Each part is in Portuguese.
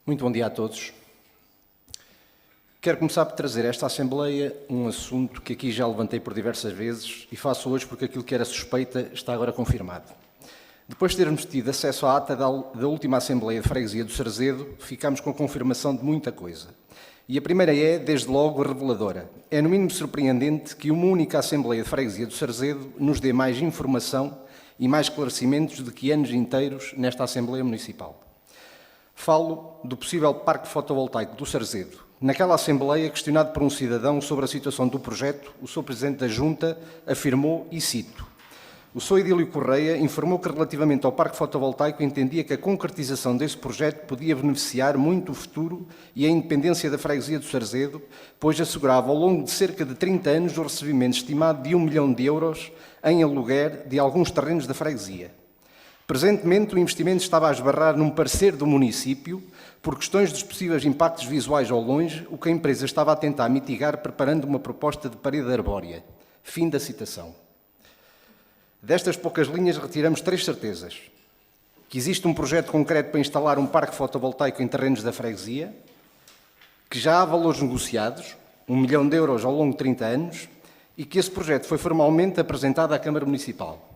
Muito bom dia a todos. Quero começar por trazer a esta Assembleia um assunto que aqui já levantei por diversas vezes e faço hoje porque aquilo que era suspeita está agora confirmado. Depois de termos tido acesso à ata da última Assembleia de Freguesia do Sarzedo, ficámos com a confirmação de muita coisa. E a primeira é, desde logo, reveladora. É no mínimo surpreendente que uma única Assembleia de Freguesia do Sarzedo nos dê mais informação e mais esclarecimentos do que anos inteiros nesta Assembleia Municipal. Falo do possível parque fotovoltaico do Sarzedo. Naquela Assembleia, questionado por um cidadão sobre a situação do projeto, o Sr. Presidente da Junta afirmou, e cito, o Sr. Idílio Correia informou que relativamente ao parque fotovoltaico entendia que a concretização desse projeto podia beneficiar muito o futuro e a independência da freguesia do Sarzedo, pois assegurava ao longo de cerca de 30 anos o recebimento estimado de 1 milhão de euros em aluguer de alguns terrenos da freguesia. Presentemente, o investimento estava a esbarrar num parecer do município por questões dos possíveis impactos visuais ao longe, o que a empresa estava a tentar mitigar preparando uma proposta de parede arbórea. Fim da citação. Destas poucas linhas retiramos 3 certezas. Que existe um projeto concreto para instalar um parque fotovoltaico em terrenos da freguesia, que já há valores negociados, 1 milhão de euros ao longo de 30 anos, e que esse projeto foi formalmente apresentado à Câmara Municipal.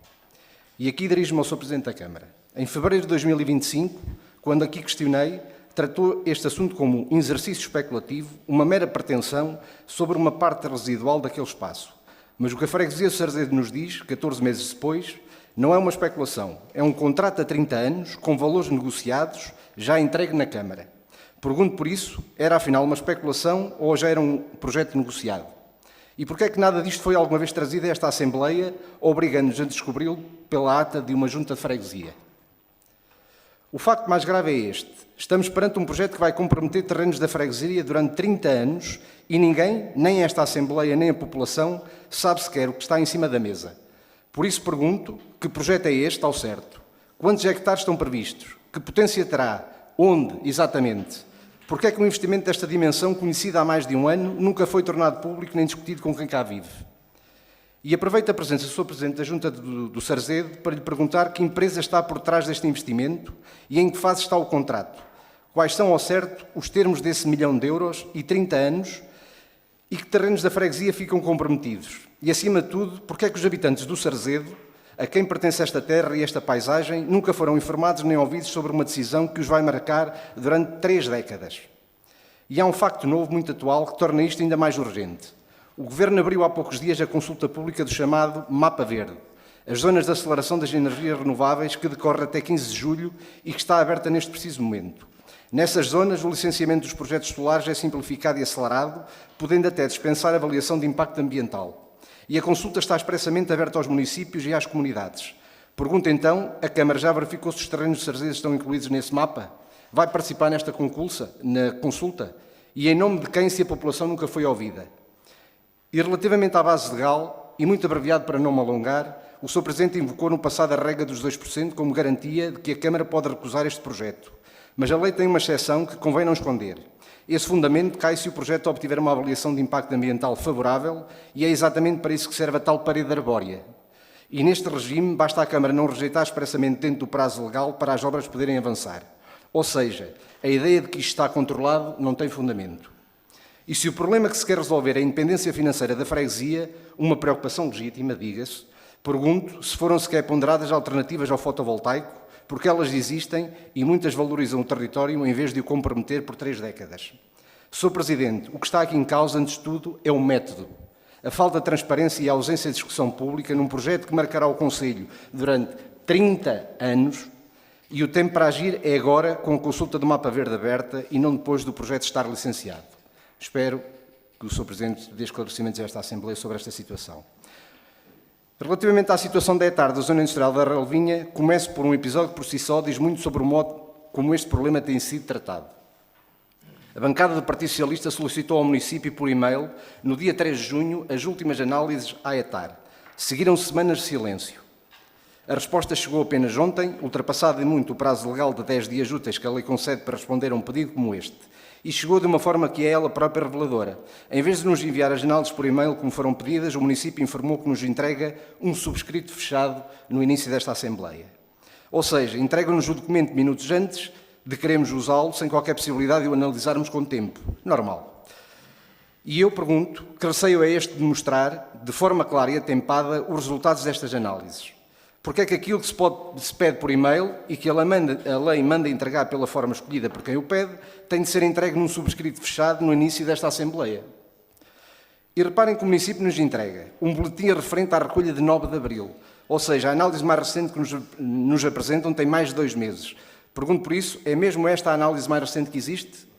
E aqui dirijo-me ao Sr. Presidente da Câmara. Em fevereiro de 2025, quando aqui questionei, tratou este assunto como um exercício especulativo, uma mera pretensão sobre uma parte residual daquele espaço. Mas o que a freguesia do Sarzedo nos diz, 14 meses depois, não é uma especulação, é um contrato a 30 anos, com valores negociados, já entregue na Câmara. Pergunto por isso, era afinal uma especulação ou já era um projeto negociado? E porquê é que nada disto foi alguma vez trazido a esta Assembleia, obrigando-nos a descobri-lo pela ata de uma junta de freguesia? O facto mais grave é este. Estamos perante um projeto que vai comprometer terrenos da freguesia durante 30 anos e ninguém, nem esta Assembleia, nem a população, sabe sequer o que está em cima da mesa. Por isso pergunto, que projeto é este, ao certo? Quantos hectares estão previstos? Que potência terá? Onde, exatamente? Porque é que um investimento desta dimensão, conhecido há mais de um ano, nunca foi tornado público nem discutido com quem cá vive? E aproveito a presença do Sr. Presidente da Junta do Sarzedo para lhe perguntar que empresa está por trás deste investimento e em que fase está o contrato. Quais são, ao certo, os termos desse 1 milhão de euros e 30 anos e que terrenos da freguesia ficam comprometidos? E, acima de tudo, porque é que os habitantes do Sarzedo, a quem pertence esta terra e esta paisagem, nunca foram informados nem ouvidos sobre uma decisão que os vai marcar durante 3 décadas? E há um facto novo, muito atual, que torna isto ainda mais urgente. O Governo abriu há poucos dias a consulta pública do chamado Mapa Verde, as zonas de aceleração das energias renováveis, que decorre até 15 de julho e que está aberta neste preciso momento. Nessas zonas, o licenciamento dos projetos solares é simplificado e acelerado, podendo até dispensar avaliação de impacto ambiental. E a consulta está expressamente aberta aos municípios e às comunidades. Pergunto então, a Câmara já verificou se os terrenos de Sarzedo estão incluídos nesse mapa? Vai participar nesta consulta? E em nome de quem, se a população nunca foi ouvida? E relativamente à base legal, e muito abreviado para não me alongar, o Sr. Presidente invocou no passado a regra dos 2% como garantia de que a Câmara pode recusar este projeto. Mas a lei tem uma exceção que convém não esconder. Esse fundamento cai se o projeto obtiver uma avaliação de impacto ambiental favorável e é exatamente para isso que serve a tal parede arbórea. E neste regime basta a Câmara não rejeitar expressamente dentro do prazo legal para as obras poderem avançar. Ou seja, a ideia de que isto está controlado não tem fundamento. E se o problema que se quer resolver é a independência financeira da freguesia, uma preocupação legítima, diga-se, pergunto se foram sequer ponderadas alternativas ao fotovoltaico, porque elas existem e muitas valorizam o território em vez de o comprometer por 3 décadas. Sr. Presidente, o que está aqui em causa, antes de tudo, é o método. A falta de transparência e a ausência de discussão pública num projeto que marcará o Conselho durante 30 anos e o tempo para agir é agora, com a consulta do Mapa Verde aberta e não depois do projeto estar licenciado. Espero que o Sr. Presidente dê esclarecimentos a esta Assembleia sobre esta situação. Relativamente à situação da ETAR da Zona Industrial da Relvinha, começo por um episódio que por si só diz muito sobre o modo como este problema tem sido tratado. A bancada do Partido Socialista solicitou ao município por e-mail, no dia 3 de junho, as últimas análises à ETAR. Seguiram semanas de silêncio. A resposta chegou apenas ontem, ultrapassado em muito o prazo legal de 10 dias úteis que a lei concede para responder a um pedido como este. E chegou de uma forma que é ela própria reveladora. Em vez de nos enviar as análises por e-mail como foram pedidas, o município informou que nos entrega um subscrito fechado no início desta Assembleia. Ou seja, entregam-nos o documento minutos antes de queremos usá-lo, sem qualquer possibilidade de o analisarmos com tempo. Normal. E eu pergunto, que receio é este de mostrar, de forma clara e atempada, os resultados destas análises? Porque é que aquilo que se pede por e-mail e que a lei manda entregar pela forma escolhida por quem o pede, tem de ser entregue num subscrito fechado no início desta Assembleia? E reparem que o município nos entrega um boletim referente à recolha de 9 de abril, ou seja, a análise mais recente que nos apresentam tem mais de 2 meses. Pergunto por isso, é mesmo esta a análise mais recente que existe?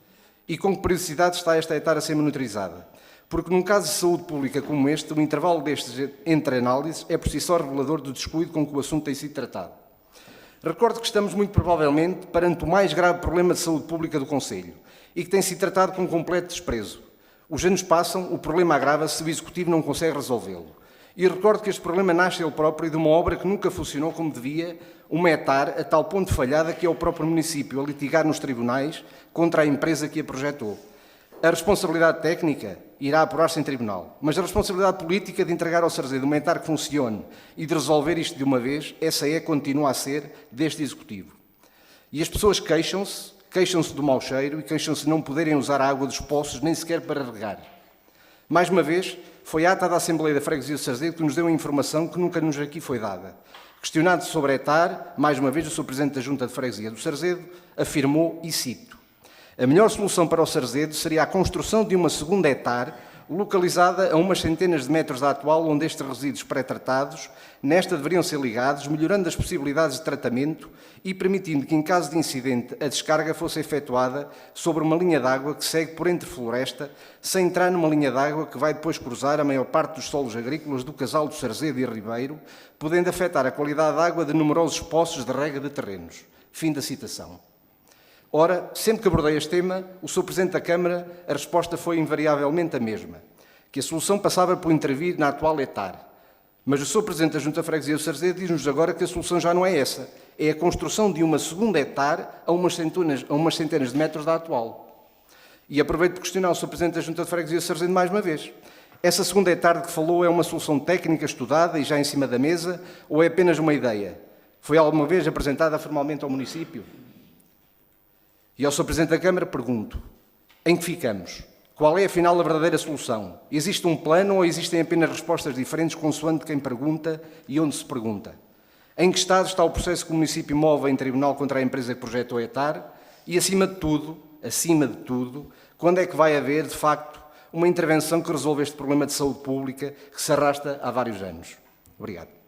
E com que periodicidade está esta a estar a ser monitorizada? Porque num caso de saúde pública como este, o intervalo destes entre análises é por si só revelador do descuido com que o assunto tem sido tratado. Recordo que estamos muito provavelmente perante o mais grave problema de saúde pública do Concelho e que tem sido tratado com completo desprezo. Os anos passam, o problema agrava-se se o Executivo não consegue resolvê-lo. E recordo que este problema nasce ele próprio de uma obra que nunca funcionou como devia, uma hectare, a tal ponto falhada que é o próprio município a litigar nos tribunais contra a empresa que a projetou. A responsabilidade técnica irá apurar-se em tribunal, mas a responsabilidade política de entregar ao Sarzedo uma hectare que funcione e de resolver isto de uma vez, essa continua a ser deste Executivo. E as pessoas queixam-se do mau cheiro e queixam-se de não poderem usar a água dos poços nem sequer para regar. Mais uma vez, foi a ata da Assembleia da Freguesia do Sarzedo que nos deu a informação que nunca nos aqui foi dada. Questionado sobre a hectare, mais uma vez o Sr. Presidente da Junta de Freguesia do Sarzedo afirmou, e cito, a melhor solução para o Sarzedo seria a construção de uma segunda hectare localizada a umas centenas de metros da atual, onde estes resíduos pré-tratados, nesta deveriam ser ligados, melhorando as possibilidades de tratamento e permitindo que, em caso de incidente, a descarga fosse efetuada sobre uma linha de água que segue por entre floresta, sem entrar numa linha de água que vai depois cruzar a maior parte dos solos agrícolas do Casal do Sarzedo e Ribeiro, podendo afetar a qualidade de água de numerosos poços de rega de terrenos. Fim da citação. Ora, sempre que abordei este tema, o Sr. Presidente da Câmara, a resposta foi invariavelmente a mesma, que a solução passava por intervir na atual hectare. Mas o Sr. Presidente da Junta de Freguesia do Sarzedo diz-nos agora que a solução já não é essa, é a construção de uma segunda hectare a umas centenas de metros da atual. E aproveito para questionar o Sr. Presidente da Junta de Freguesia do Sarzedo mais uma vez. Essa segunda hectare de que falou é uma solução técnica estudada e já em cima da mesa, ou é apenas uma ideia? Foi alguma vez apresentada formalmente ao município? E ao Sr. Presidente da Câmara pergunto, em que ficamos? Qual é, afinal, a verdadeira solução? Existe um plano ou existem apenas respostas diferentes consoante quem pergunta e onde se pergunta? Em que estado está o processo que o município move em tribunal contra a empresa que projetou a hectare? E, acima de tudo, quando é que vai haver, de facto, uma intervenção que resolva este problema de saúde pública que se arrasta há vários anos? Obrigado.